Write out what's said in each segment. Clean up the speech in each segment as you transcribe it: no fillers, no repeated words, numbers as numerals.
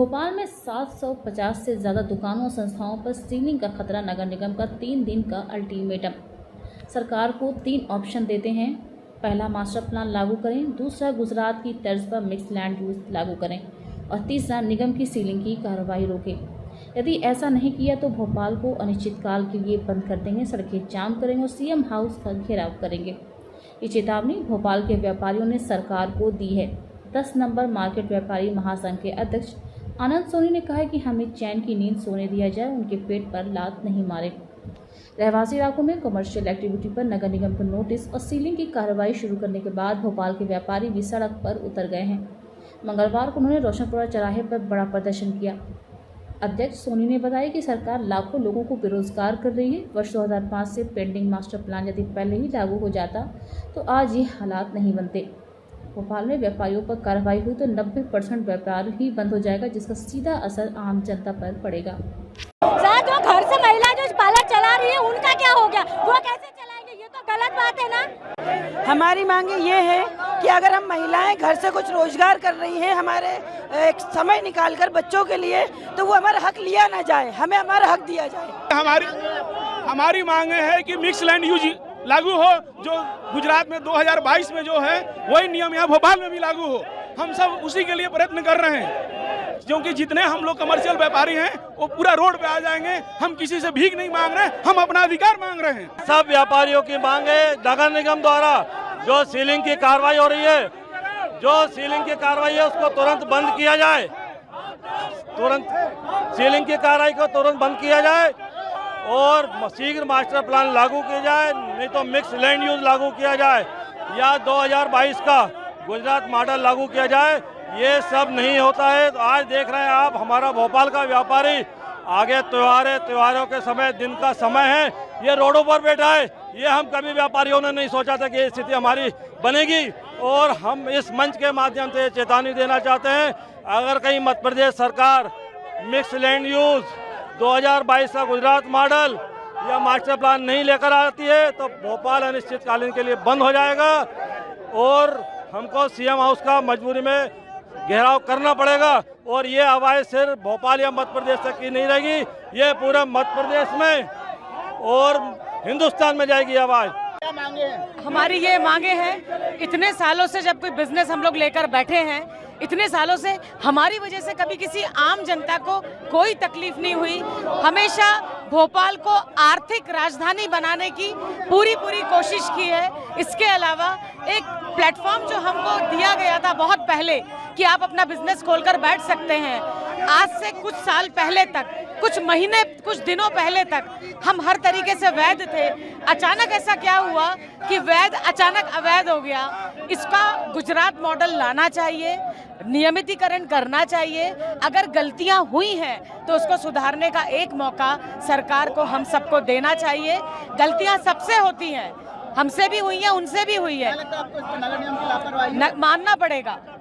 भोपाल में 750 से ज़्यादा दुकानों और संस्थाओं पर सीलिंग का खतरा। नगर निगम का 3 दिन का अल्टीमेटम। सरकार को 3 ऑप्शन देते हैं। पहला, मास्टर प्लान लागू करें। दूसरा, गुजरात की तर्ज पर मिक्स लैंड यूज लागू करें। और तीसरा, निगम की सीलिंग की कार्रवाई रोकें। यदि ऐसा नहीं किया तो भोपाल को अनिश्चितकाल के लिए बंद कर देंगे, सड़कें जाम करेंगे और सीएम हाउस का घेराव करेंगे। ये चेतावनी भोपाल के व्यापारियों ने सरकार को दी है। 10 नंबर मार्केट व्यापारी महासंघ के अध्यक्ष आनंद सोनी ने कहा है कि हमें चैन की नींद सोने दिया जाए, उनके पेट पर लात नहीं मारे। रहवासी इलाकों में कमर्शियल एक्टिविटी पर नगर निगम को नोटिस और सीलिंग की कार्रवाई शुरू करने के बाद भोपाल के व्यापारी भी सड़क पर उतर गए हैं। मंगलवार को उन्होंने रोशनपुरा चौराहे पर बड़ा प्रदर्शन किया। अध्यक्ष सोनी ने बताया कि सरकार लाखों लोगों को बेरोजगार कर रही है। वर्ष 2005 से पेंडिंग मास्टर प्लान यदि पहले ही लागू हो जाता तो आज ये हालात नहीं बनते। भोपाल में व्यापारियों पर कार्रवाई हुई तो 90% व्यापार ही बंद हो जाएगा, जिसका सीधा असर आम जनता पर पड़ेगा। जो घर से महिला जो पार्लर चला रही है उनका क्या हो गया, वो कैसे चलाएंगे? ये तो गलत बात है ना। हमारी मांगे ये है कि अगर हम महिलाएं घर से कुछ रोजगार कर रही हैं, हमारे एक समय निकालकर बच्चों के लिए, तो वो हमारा हक लिया ना जाए, हमें हमारा हक दिया जाए। हमारी मांगे है कि मिक्स लैंड यूज लागू हो, जो गुजरात में 2022 में जो है वही नियम यहाँ भोपाल में भी लागू हो। हम सब उसी के लिए प्रयत्न कर रहे हैं, क्योंकि जितने हम लोग कमर्शियल व्यापारी हैं वो पूरा रोड पे आ जाएंगे। हम किसी से भीख नहीं मांग रहे, हम अपना अधिकार मांग रहे हैं। सब व्यापारियों की मांग है, नगर निगम द्वारा जो सीलिंग की कार्रवाई हो रही है, जो सीलिंग की कार्रवाई है उसको तुरंत बंद किया जाए। तुरंत सीलिंग की कार्रवाई को तुरंत बंद किया जाए और शीघ्र मास्टर प्लान लागू किया जाए, नहीं तो मिक्स लैंड यूज लागू किया जाए या 2022 का गुजरात मॉडल लागू किया जाए। ये सब नहीं होता है तो आज देख रहे हैं आप, हमारा भोपाल का व्यापारी आगे त्योहारों के समय, दिन का समय है, ये रोडों पर बैठा है। ये हम कभी व्यापारियों ने नहीं सोचा था कि ये स्थिति हमारी बनेगी। और हम इस मंच के माध्यम से चेतावनी देना चाहते हैं, अगर कहीं मध्य प्रदेश सरकार मिक्स लैंड यूज 2022 का गुजरात मॉडल या मास्टर प्लान नहीं लेकर आती है तो भोपाल अनिश्चितकालीन के लिए बंद हो जाएगा और हमको सीएम हाउस का मजबूरी में घेराव करना पड़ेगा। और ये आवाज़ सिर्फ भोपाल या मध्य प्रदेश तक की नहीं रहेगी, ये पूरे मध्य प्रदेश में और हिंदुस्तान में जाएगी आवाज़। क्या मांगे हैं? हमारी ये मांगे हैं, इतने सालों से जब कोई बिजनेस हम लोग लेकर बैठे हैं, इतने सालों से हमारी वजह से कभी किसी आम जनता को कोई तकलीफ नहीं हुई। हमेशा भोपाल को आर्थिक राजधानी बनाने की पूरी कोशिश की है। इसके अलावा एक प्लेटफॉर्म जो हमको दिया गया था बहुत पहले कि आप अपना बिजनेस खोलकर बैठ सकते हैं, आज से कुछ साल पहले तक, कुछ महीने, कुछ दिनों पहले तक हम हर तरीके से वैध थे। अचानक ऐसा क्या हुआ कि वैध अचानक अवैध हो गया? इसका गुजरात मॉडल लाना चाहिए, नियमितीकरण करना चाहिए। अगर गलतियां हुई हैं तो उसको सुधारने का एक मौका सरकार को हम सबको देना चाहिए। गलतियां सबसे होती हैं, हमसे भी हुई है, उनसे भी हुई है। नगर निगम की लापरवाही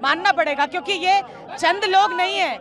मानना पड़ेगा क्योंकि ये चंद लोग नहीं है,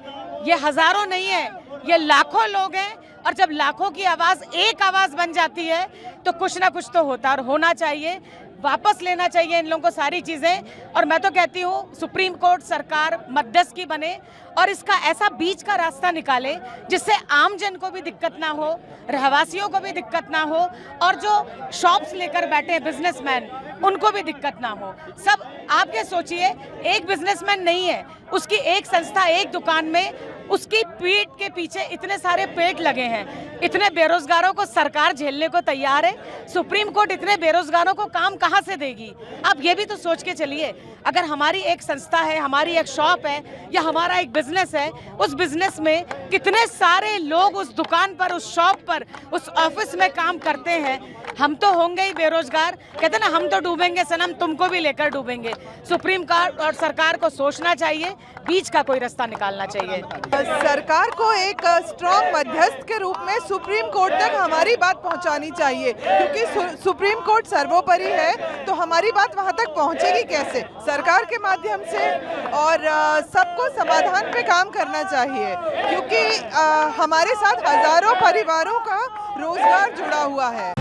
ये हजारों नहीं है, ये लाखों लोग हैं। और जब लाखों की आवाज एक आवाज बन जाती है तो कुछ ना कुछ तो होता और होना चाहिए। वापस लेना चाहिए इन लोगों को सारी चीजें। और मैं तो कहती हूँ सुप्रीम कोर्ट सरकार मध्यस्थ की बने और इसका ऐसा बीच का रास्ता निकाले जिससे आम जन को भी दिक्कत ना हो, रहवासियों को भी दिक्कत ना हो और जो शॉप्स लेकर बैठे बिजनेसमैन उनको भी दिक्कत ना हो। सब आपके सोचिए, एक बिजनेसमैन नहीं है, उसकी एक संस्था, एक दुकान में उसकी पीठ के पीछे इतने सारे पेट लगे हैं। इतने बेरोजगारों को सरकार झेलने को तैयार है। सुप्रीम कोर्ट इतने बेरोजगारों को काम कहां से देगी? आप ये भी तो सोच के चलिए। अगर हमारी एक संस्था है, हमारी एक शॉप है या हमारा एक बिजनेस है, उस बिजनेस में कितने सारे लोग उस दुकान पर, उस शॉप पर, उस ऑफिस में काम करते हैं, हम तो होंगे ही बेरोजगार। कहते ना, हम तो डूबेंगे सनम, तुमको भी लेकर डूबेंगे। सुप्रीम कोर्ट और सरकार को सोचना चाहिए, बीच का कोई रास्ता निकालना चाहिए। सरकार को एक स्ट्रॉन्ग मध्यस्थ के रूप में सुप्रीम कोर्ट तक हमारी बात पहुंचानी चाहिए, क्योंकि सुप्रीम कोर्ट सर्वोपरि है, तो हमारी बात वहां तक पहुंचेगी कैसे? सरकार के माध्यम से। और सबको समाधान पे काम करना चाहिए, क्योंकि हमारे साथ हजारों परिवारों का रोजगार जुड़ा हुआ है।